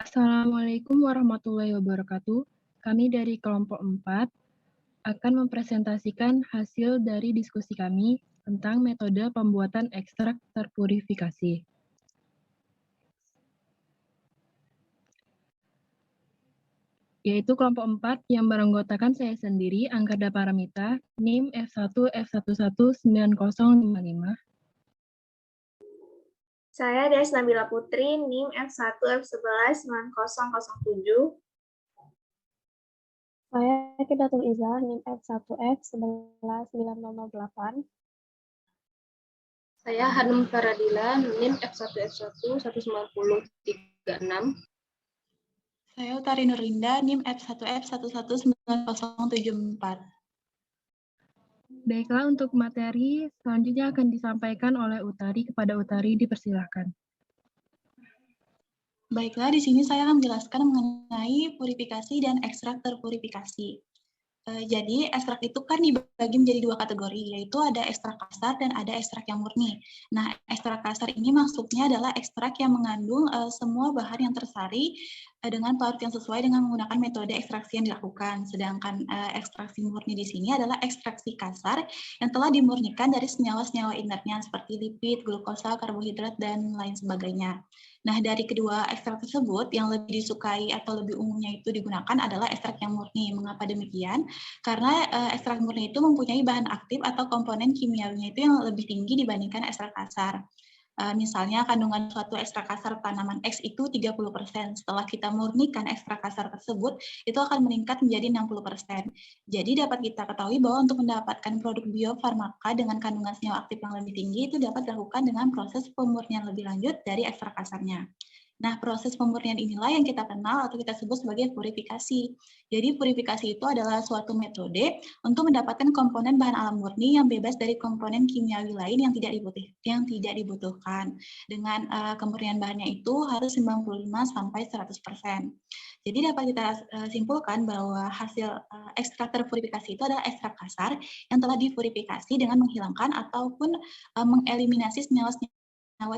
Assalamualaikum warahmatullahi wabarakatuh. Kami dari kelompok 4 akan mempresentasikan hasil dari diskusi kami tentang metode pembuatan ekstrak terpurifikasi. Yaitu kelompok 4 yang beranggotakan saya sendiri, Anggarda Paramita, NIM F1F119055. Saya Des Nabila Putri, NIM F1F119007. Saya Kidatul Iza, NIM F1F119008. Saya Hanum Faradila, NIM F1F1190036. Saya Utari Nurlinda, NIM F1F119074. Baiklah, untuk materi selanjutnya akan disampaikan oleh Utari. Kepada Utari, dipersilahkan. Baiklah, di sini saya akan menjelaskan mengenai purifikasi dan ekstrak terpurifikasi. Jadi ekstrak itu kan dibagi menjadi dua kategori, yaitu ada ekstrak kasar dan ada ekstrak yang murni. Nah, ekstrak kasar ini maksudnya adalah ekstrak yang mengandung semua bahan yang tersari dengan parut yang sesuai dengan menggunakan metode ekstraksi yang dilakukan. Sedangkan ekstraksi murni di sini adalah ekstraksi kasar yang telah dimurnikan dari senyawa-senyawa inertnya seperti lipid, glukosa, karbohidrat, dan lain sebagainya. Nah, dari kedua ekstrak tersebut, yang lebih disukai atau lebih umumnya itu digunakan adalah ekstrak yang murni. Mengapa demikian? Karena ekstrak murni itu mempunyai bahan aktif atau komponen kimiawinya itu yang lebih tinggi dibandingkan ekstrak kasar. Misalnya kandungan suatu ekstrak kasar tanaman X itu 30%. Setelah kita murnikan ekstrak kasar tersebut, itu akan meningkat menjadi 60%. Jadi dapat kita ketahui bahwa untuk mendapatkan produk biofarmaka dengan kandungan senyawa aktif yang lebih tinggi itu dapat dilakukan dengan proses pemurnian lebih lanjut dari ekstrak kasarnya. Nah, proses pemurnian inilah yang kita kenal atau kita sebut sebagai purifikasi. Jadi, purifikasi itu adalah suatu metode untuk mendapatkan komponen bahan alam murni yang bebas dari komponen kimiawi lain yang tidak dibutuhkan. Dengan kemurnian bahannya itu harus 95-100%. Jadi, dapat kita simpulkan bahwa hasil ekstrak terpurifikasi itu adalah ekstrak kasar yang telah dipurifikasi dengan menghilangkan ataupun mengeliminasi senyawa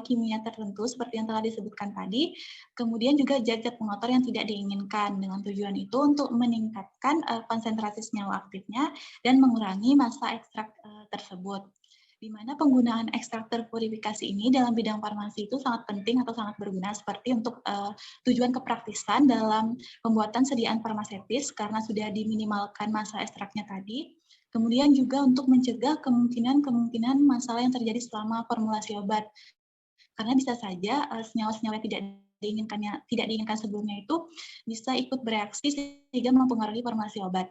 kimia tertentu seperti yang telah disebutkan tadi, kemudian juga zat-zat pengotor yang tidak diinginkan. Dengan tujuan itu untuk meningkatkan konsentrasi senyawa aktifnya dan mengurangi massa ekstrak tersebut. Di mana penggunaan ekstrak terpurifikasi ini dalam bidang farmasi itu sangat penting atau sangat berguna seperti untuk tujuan kepraktisan dalam pembuatan sediaan farmasetis karena sudah diminimalkan massa ekstraknya tadi. Kemudian juga untuk mencegah kemungkinan masalah yang terjadi selama formulasi obat. Karena bisa saja senyawa-senyawa yang tidak diinginkan sebelumnya itu bisa ikut bereaksi sehingga mempengaruhi formulasi obat.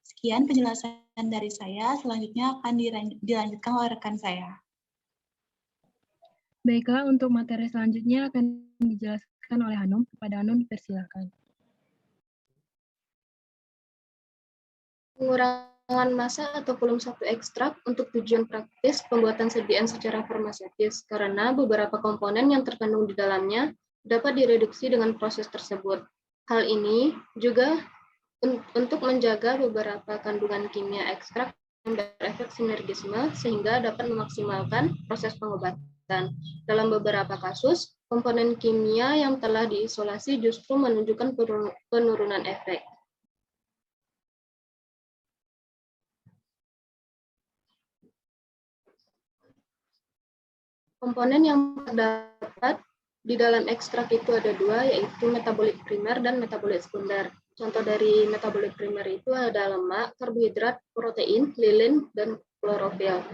Sekian penjelasan dari saya, selanjutnya akan dilanjutkan oleh rekan saya. Baiklah, untuk materi selanjutnya akan dijelaskan oleh Hanum. Kepada Hanum, dipersilahkan. Pengurangan massa atau volume satu ekstrak untuk tujuan praktis pembuatan sediaan secara farmasetis karena beberapa komponen yang terkandung di dalamnya dapat direduksi dengan proses tersebut. Hal ini juga untuk menjaga beberapa kandungan kimia ekstrak yang berefek sinergisme sehingga dapat memaksimalkan proses pengobatan. Dalam beberapa kasus, komponen kimia yang telah diisolasi justru menunjukkan penurunan efek. Komponen yang terdapat di dalam ekstrak itu ada dua, yaitu metabolit primer dan metabolit sekunder. Contoh dari metabolit primer itu ada lemak, karbohidrat, protein, lilin, dan klorofil.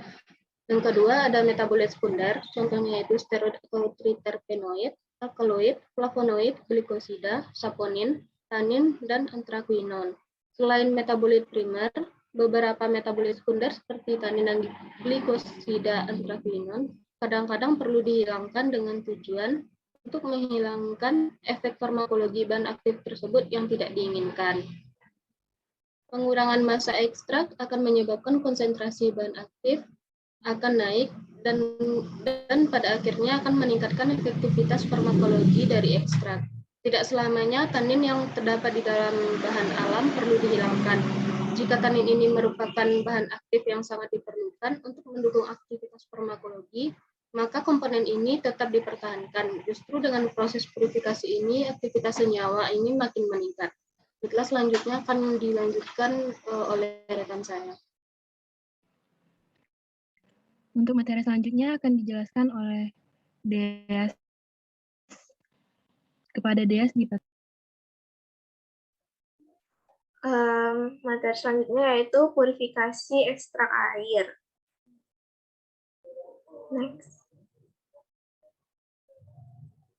Yang kedua ada metabolit sekunder, contohnya yaitu steroid atau triterpenoid, alkaloid, flavonoid, glikosida, saponin, tanin, dan anthraquinone. Selain metabolit primer, beberapa metabolit sekunder seperti tanin dan glikosida, anthraquinone kadang-kadang perlu dihilangkan dengan tujuan untuk menghilangkan efek farmakologi bahan aktif tersebut yang tidak diinginkan. Pengurangan massa ekstrak akan menyebabkan konsentrasi bahan aktif akan naik dan pada akhirnya akan meningkatkan efektivitas farmakologi dari ekstrak. Tidak selamanya tanin yang terdapat di dalam bahan alam perlu dihilangkan. Jika tanin ini merupakan bahan aktif yang sangat diperlukan untuk mendukung aktivitas farmakologi, maka komponen ini tetap dipertahankan. Justru dengan proses purifikasi ini, aktivitas senyawa ini makin meningkat. Di kelas selanjutnya akan dilanjutkan oleh rekan saya. Untuk materi selanjutnya akan dijelaskan oleh Deas. Kepada Deas Materi selanjutnya yaitu purifikasi ekstrak air. Next.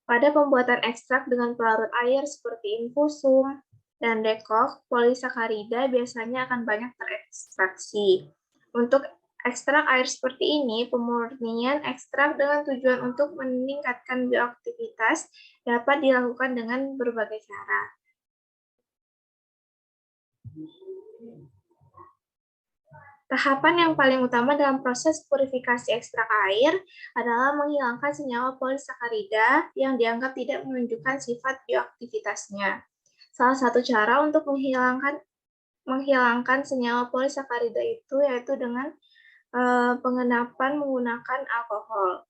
Pada pembuatan ekstrak dengan pelarut air seperti infusum dan dekok, polisakarida biasanya akan banyak terekstraksi. Untuk ekstrak air seperti ini, pemurnian ekstrak dengan tujuan untuk meningkatkan bioaktivitas dapat dilakukan dengan berbagai cara. Tahapan yang paling utama dalam proses purifikasi ekstrak air adalah menghilangkan senyawa polisakarida yang dianggap tidak menunjukkan sifat bioaktivitasnya. Salah satu cara untuk menghilangkan senyawa polisakarida itu yaitu dengan pengenapan menggunakan alkohol.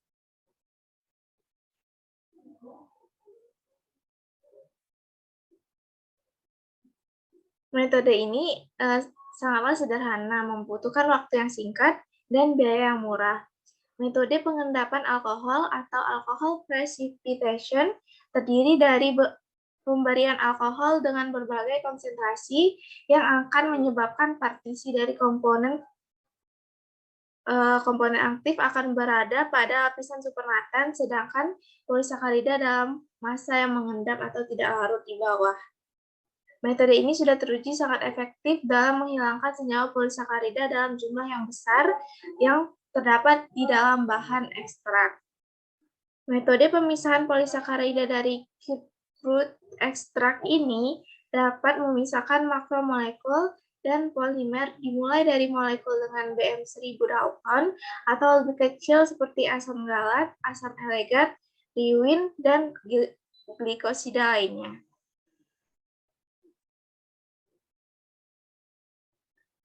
Metode ini sangatlah sederhana, membutuhkan waktu yang singkat dan biaya yang murah. Metode pengendapan alkohol atau alcohol precipitation terdiri dari pemberian alkohol dengan berbagai konsentrasi yang akan menyebabkan partisi dari komponen aktif akan berada pada lapisan supernatant, sedangkan polisakarida dalam massa yang mengendap atau tidak larut di bawah. Metode ini sudah teruji sangat efektif dalam menghilangkan senyawa polisakarida dalam jumlah yang besar yang terdapat di dalam bahan ekstrak. Metode pemisahan polisakarida dari cube fruit ekstrak ini dapat memisahkan makromolekul dan polimer dimulai dari molekul dengan BM1000 Dalton atau lebih kecil seperti asam galat, asam elegat, liwin, dan glikosida lainnya.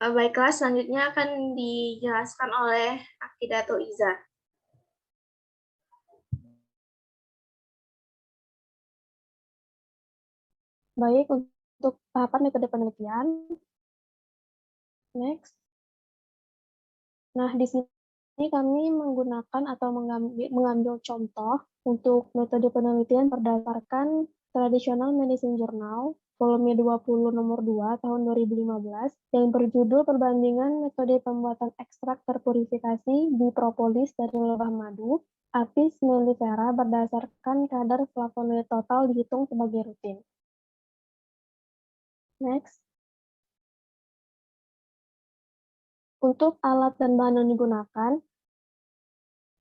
Baiklah, selanjutnya akan dijelaskan oleh Akidato Iza. Baik, untuk tahapan metode penelitian. Next. Nah, di sini kami menggunakan atau mengambil contoh untuk metode penelitian berdasarkan Traditional Medicine Journal, volume 20 nomor 2 tahun 2015 yang berjudul Perbandingan Metode Pembuatan Ekstrak Terpurifikasi di Propolis dari Lebah Madu, Apis mellifera berdasarkan kadar flavonoid total dihitung sebagai rutin. Next. Untuk alat dan bahan yang digunakan,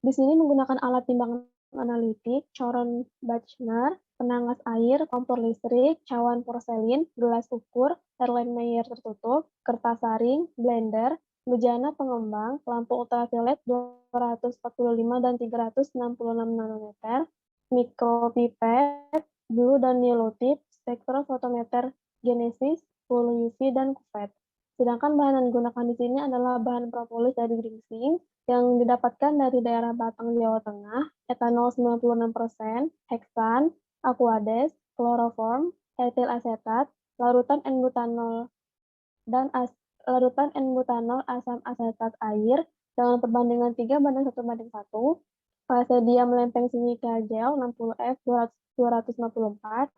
di sini menggunakan alat timbangan analitik, coron Bachner, penangas air, kompor listrik, cawan porselin, gelas ukur, Erlenmeyer tertutup, kertas saring, blender, bejana pengembang, lampu ultraviolet 245 dan 366 nanometer, mikropipet, blue dan yellow tip, spektrofotometer Genesis, full UV, dan kuvet. Sedangkan bahan yang digunakan di sini adalah bahan propolis dari ginseng yang didapatkan dari daerah Batang, Jawa Tengah, etanol 96%, heksan, aquades, kloroform, etil asetat, larutan N-butanol dan larutan N-butanol asam asetat air dengan perbandingan 3:1:1, fase diam lempeng silika gel 60F 254,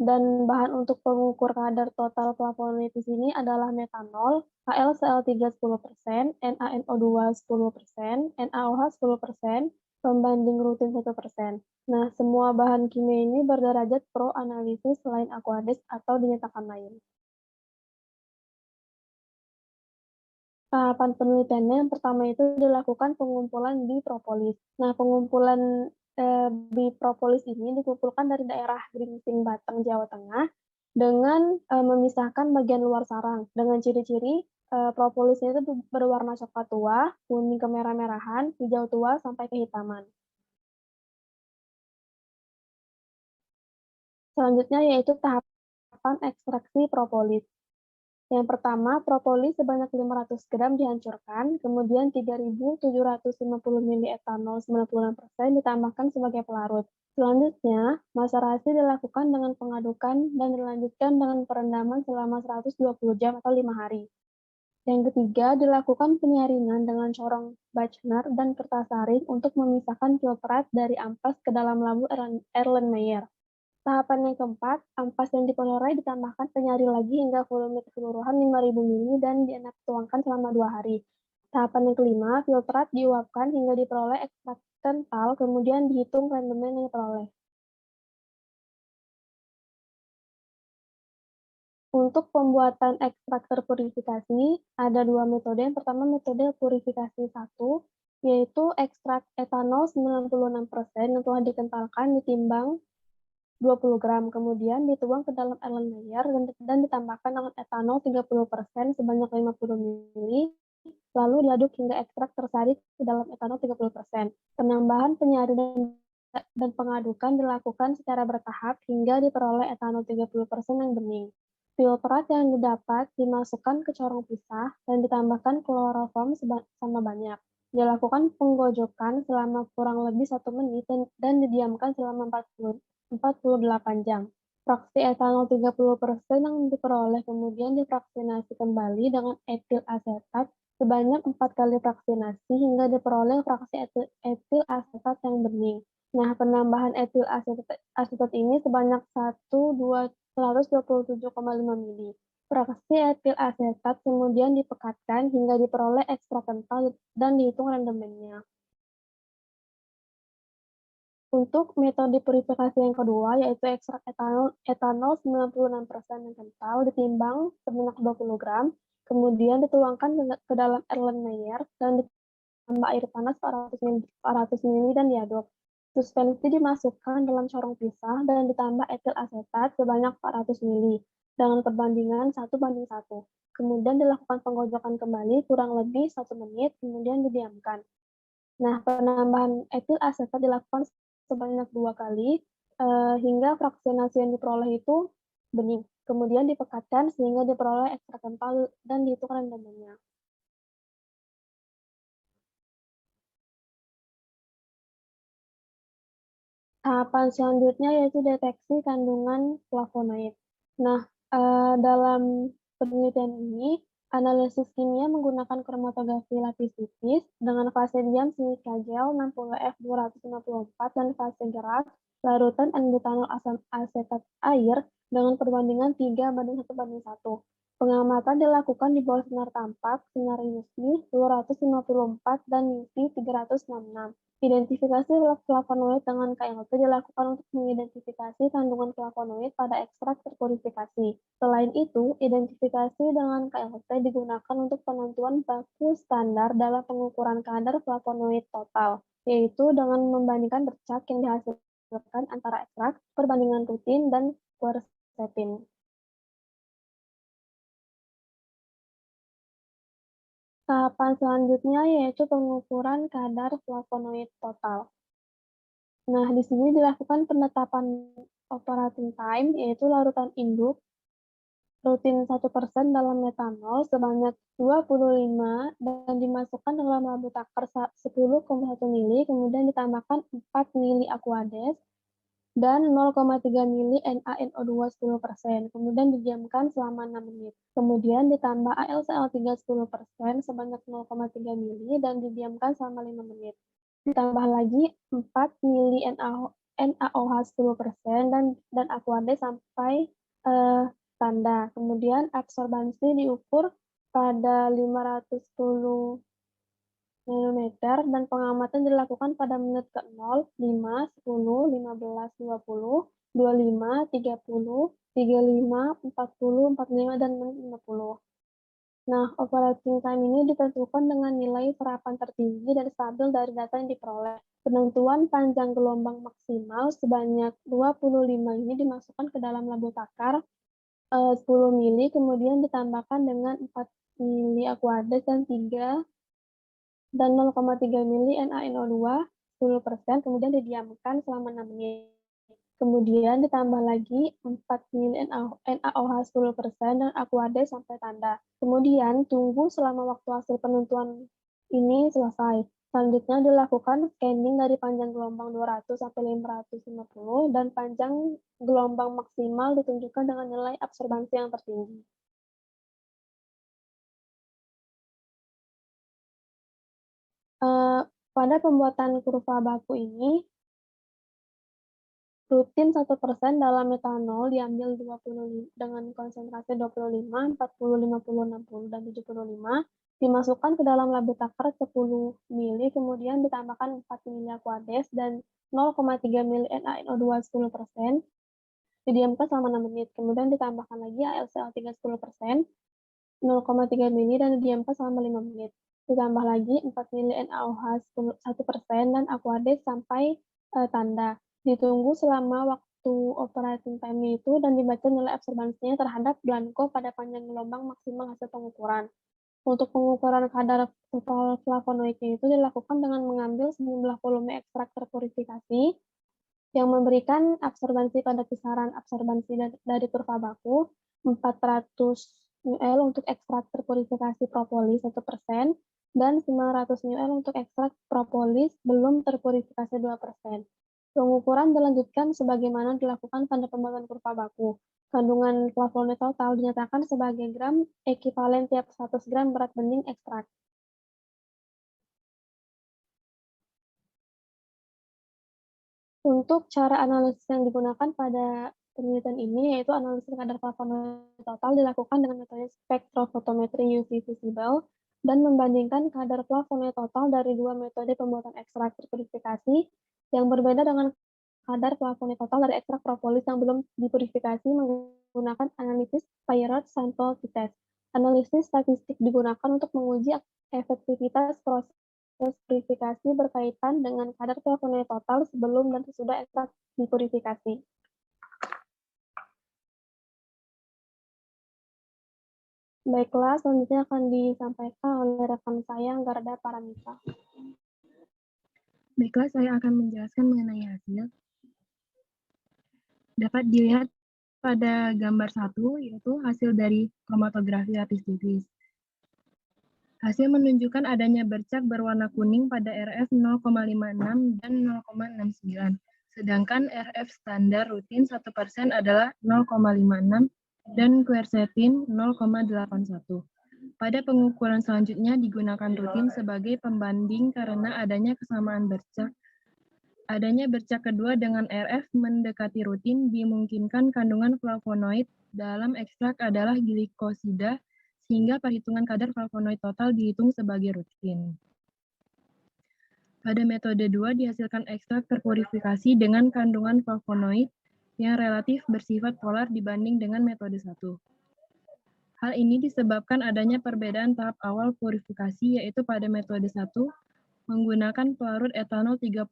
dan bahan untuk pengukur kadar total flavonoid di sini adalah metanol, HLCl3 10%, NaNO2 10%, NaOH 10%, pembanding rutin 1%. Nah, semua bahan kimia ini berderajat pro analisis selain aqueous atau dinyatakan lain. Tahapan penelitiannya yang pertama itu dilakukan pengumpulan di propolis. Nah, pengumpulan di propolis ini dikumpulkan dari daerah Gringsing, Batang, Jawa Tengah dengan memisahkan bagian luar sarang dengan ciri-ciri propolisnya itu berwarna coklat tua, kuning kemerah-merahan, hijau tua sampai kehitaman. Selanjutnya yaitu tahapan ekstraksi propolis. Yang pertama, propolis sebanyak 500 gram dihancurkan, kemudian 3.750 ml etanol 96% ditambahkan sebagai pelarut. Selanjutnya, maserasi dilakukan dengan pengadukan dan dilanjutkan dengan perendaman selama 120 jam atau 5 hari. Yang ketiga, dilakukan penyaringan dengan corong Bachner dan kertas saring untuk memisahkan filtrat dari ampas ke dalam labu Erlenmeyer. Tahapan yang keempat, ampas yang diperoleh ditambahkan penyari lagi hingga volume keseluruhan 5.000 ml dan dituangkan selama 2 hari. Tahapan yang kelima, filtrat diuapkan hingga diperoleh ekstrak kental, kemudian dihitung rendemen yang diperoleh. Untuk pembuatan ekstrak terpurifikasi, ada dua metode. Yang pertama, metode purifikasi 1, yaitu ekstrak etanol 96% yang telah dikentalkan ditimbang 20 gram, kemudian dituang ke dalam Erlenmeyer dan ditambahkan dengan etanol 30% sebanyak 50 ml, lalu diaduk hingga ekstrak tersaring ke dalam etanol 30%. Penambahan penyari dan pengadukan dilakukan secara bertahap hingga diperoleh etanol 30% yang bening. Filtrat yang didapat dimasukkan ke corong pisah dan ditambahkan kloroform sama banyak. Dilakukan penggojokan selama kurang lebih 1 menit dan didiamkan selama 48 jam. Fraksi etanol 30% yang diperoleh kemudian difraksinasi kembali dengan etil asetat sebanyak 4 kali fraksinasi hingga diperoleh fraksi etil asetat yang bening. Nah, penambahan etil asetat ini sebanyak 127,5 ml. Fraksi etil asetat kemudian dipekatkan hingga diperoleh ekstrak kental dan dihitung rendemennya. Untuk metode purifikasi yang kedua, yaitu ekstrak etanol 96% yang kental ditimbang sebanyak 20 gram, kemudian dituangkan ke dalam Erlenmeyer dan ditambah air panas 400 ml dan diaduk. Suspensi dimasukkan dalam corong pisah dan ditambah etil asetat sebanyak 400 ml dengan perbandingan 1:1. Kemudian dilakukan penggojokan kembali kurang lebih 1 menit, kemudian didiamkan. Nah, penambahan etil asetat dilakukan sebanyak 2 kali hingga fraksinasi yang diperoleh itu bening. Kemudian dipekatkan sehingga diperoleh ekstrak kental dan dihitung rendemennya. Tahapan selanjutnya yaitu deteksi kandungan flavonoid. Nah, dalam penelitian ini, analisis kimia menggunakan kromatografi lapis tipis dengan fase diam silika gel 60F254 dan fase gerak larutan N-butanol asetat air dengan perbandingan 3:1:1. Pengamatan dilakukan di bawah sinar tampak, sinar UV 254 dan UV 366. Identifikasi flavonoid dengan KLT dilakukan untuk mengidentifikasi kandungan flavonoid pada ekstrak terpurifikasi. Selain itu, identifikasi dengan KLT digunakan untuk penentuan baku standar dalam pengukuran kadar flavonoid total, yaitu dengan membandingkan bercak yang dihasilkan antara ekstrak, perbandingan rutin, dan quercetin. Tahapan selanjutnya yaitu pengukuran kadar flavonoid total. Nah, di sini dilakukan penetapan operating time, yaitu larutan induk rutin 1% dalam metanol sebanyak 25 dan dimasukkan dalam labu takar 10,1 ml, kemudian ditambahkan 4 ml Aquades dan 0,3 ml NaNO2 10%, kemudian didiamkan selama 6 menit. Kemudian ditambah AlCl3 10% sebanyak 0,3 ml dan didiamkan selama 5 menit. Ditambah lagi 4 ml NaOH 10% dan Aquades sampai tanda. Kemudian absorbansi diukur pada 510 mm dan pengamatan dilakukan pada menit ke-0, 5, 10, 15, 20, 25, 30, 35, 40, 45, dan menit 50. Nah, operating time ini ditentukan dengan nilai serapan tertinggi dan stabil dari data yang diperoleh. Penentuan panjang gelombang maksimal sebanyak 25 ini dimasukkan ke dalam labu takar 10 ml, kemudian ditambahkan dengan 4 ml Aquades dan 0,3 ml NaNO2 10%, kemudian didiamkan selama 6 menit. Kemudian ditambah lagi 4 mili NaOH 10% dan Aquades sampai tanda. Kemudian tunggu selama waktu hasil penentuan ini selesai. Selanjutnya dilakukan scanning dari panjang gelombang 200 sampai 550 dan panjang gelombang maksimal ditunjukkan dengan nilai absorbansi yang tertinggi. Pada pembuatan kurva baku ini, rutin 1% dalam metanol diambil dengan konsentrasi 25, 40, 50, 60, dan 75, dimasukkan ke dalam labu takar 10 mili, kemudian ditambahkan 4 mili Aquades dan 0,3 mili NaNO2 10%, didiamkan selama 6 menit, kemudian ditambahkan lagi AlCl3 10%, 0,3 mili dan didiamkan selama 5 menit. Ditambah lagi 4 mili NaOH 1% dan Aquades sampai tanda. Ditunggu selama waktu operating time itu dan dibaca nilai absorbansinya terhadap blanko pada panjang gelombang maksimal hasil pengukuran. Untuk pengukuran kadar total flavonoidnya itu dilakukan dengan mengambil sejumlah volume ekstrak terpurifikasi yang memberikan absorbansi pada kisaran absorbansi dari kurva baku 400 ml untuk ekstrak terpurifikasi propolis 1% dan 900 ml untuk ekstrak propolis belum terpurifikasi 2%. Pengukuran dilanjutkan sebagaimana dilakukan pada pembuatan kurva baku. Kandungan flavonoid total dinyatakan sebagai gram ekivalen tiap 100 gram berat bening ekstrak. Untuk cara analisis yang digunakan pada penelitian ini yaitu analisis kadar flavonoid total dilakukan dengan metode spektrofotometri UV visible dan membandingkan kadar flavonoid total dari dua metode pembuatan ekstrak terpurifikasi yang berbeda dengan kadar flavonoid total dari ekstrak propolis yang belum dipurifikasi menggunakan analisis Poirot sample t-test. Analisis statistik digunakan untuk menguji efektivitas proses purifikasi berkaitan dengan kadar flavonoid total sebelum dan sesudah ekstrak dipurifikasi. Baiklah, selanjutnya akan disampaikan oleh rekan saya, Garda Paramita. Baiklah, saya akan menjelaskan mengenai hasil. Dapat dilihat pada gambar 1, yaitu hasil dari kromatografi lapis tipis. Hasil menunjukkan adanya bercak berwarna kuning pada RF 0,56 dan 0,69, sedangkan RF standar rutin 1% adalah 0,56 dan quercetin 0,81. Pada pengukuran selanjutnya digunakan rutin sebagai pembanding karena adanya kesamaan bercak. Adanya bercak kedua dengan RF mendekati rutin dimungkinkan kandungan flavonoid dalam ekstrak adalah glikosida sehingga perhitungan kadar flavonoid total dihitung sebagai rutin. Pada metode 2 dihasilkan ekstrak terpurifikasi dengan kandungan flavonoid yang relatif bersifat polar dibanding dengan metode 1. Hal ini disebabkan adanya perbedaan tahap awal purifikasi yaitu pada metode 1 menggunakan pelarut etanol 30%,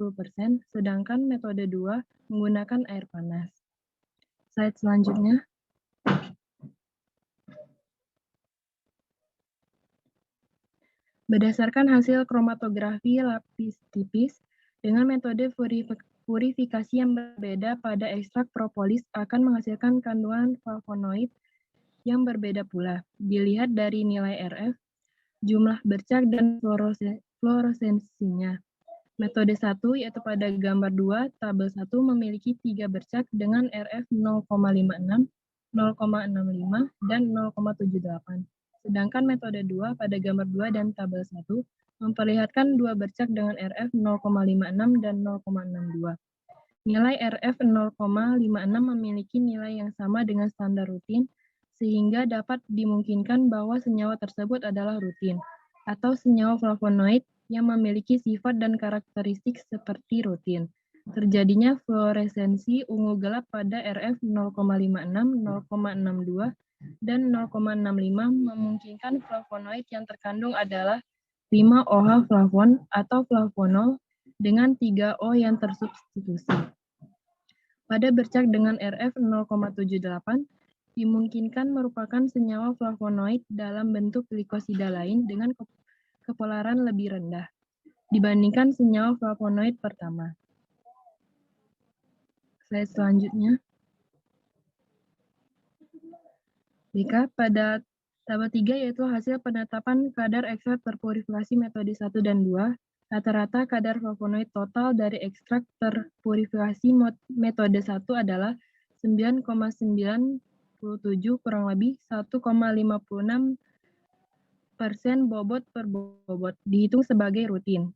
sedangkan metode 2 menggunakan air panas. Slide selanjutnya. Berdasarkan hasil kromatografi lapis tipis, dengan metode purifikasi yang berbeda pada ekstrak propolis akan menghasilkan kandungan flavonoid yang berbeda pula. Dilihat dari nilai RF, jumlah bercak, dan fluoresensinya. Metode 1, yaitu pada gambar 2, tabel 1 memiliki 3 bercak dengan RF 0,56, 0,65, dan 0,78. Sedangkan metode 2 pada gambar 2 dan tabel 1 memperlihatkan 2 bercak dengan RF 0,56 dan 0,62. Nilai RF 0,56 memiliki nilai yang sama dengan standar rutin, sehingga dapat dimungkinkan bahwa senyawa tersebut adalah rutin, atau senyawa flavonoid yang memiliki sifat dan karakteristik seperti rutin. Terjadinya fluoresensi ungu gelap pada RF 0,56, 0,62, dan 0,65 memungkinkan flavonoid yang terkandung adalah 5-OH flavon atau flavonol dengan 3O yang tersubstitusi. Pada bercak dengan RF 0,78, dimungkinkan merupakan senyawa flavonoid dalam bentuk glikosida lain dengan kepolaran lebih rendah dibandingkan senyawa flavonoid pertama. Slide selanjutnya. Baiklah, pada tabel 3 yaitu hasil penetapan kadar ekstrak terpurifikasi metode 1 dan 2. Rata-rata kadar flavonoid total dari ekstrak terpurifikasi metode 1 adalah 9,97 kurang lebih 1,56% bobot per bobot, dihitung sebagai rutin.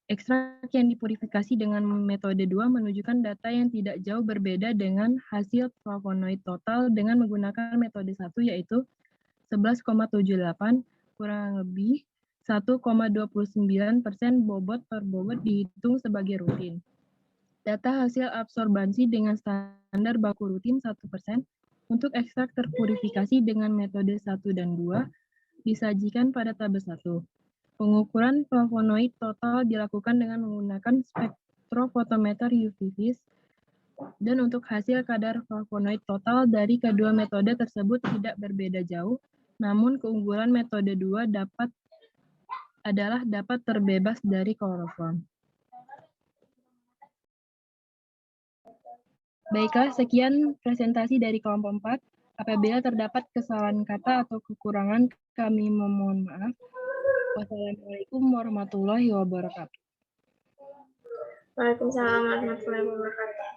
Ekstrak yang dipurifikasi dengan metode 2 menunjukkan data yang tidak jauh berbeda dengan hasil flavonoid total dengan menggunakan metode 1 yaitu 11,78 kurang lebih 1,29% bobot per bobot dihitung sebagai rutin. Data hasil absorbansi dengan standar baku rutin 1% untuk ekstrak terpurifikasi dengan metode 1 dan 2 disajikan pada tabel 1. Pengukuran flavonoid total dilakukan dengan menggunakan spektrofotometer UV-Vis dan untuk hasil kadar flavonoid total dari kedua metode tersebut tidak berbeda jauh, namun keunggulan metode 2 dapat terbebas dari kloroform. Baiklah, sekian presentasi dari kelompok 4. Apabila terdapat kesalahan kata atau kekurangan, kami memohon maaf. Wassalamualaikum warahmatullahi wabarakatuh. Waalaikumsalam warahmatullahi wabarakatuh.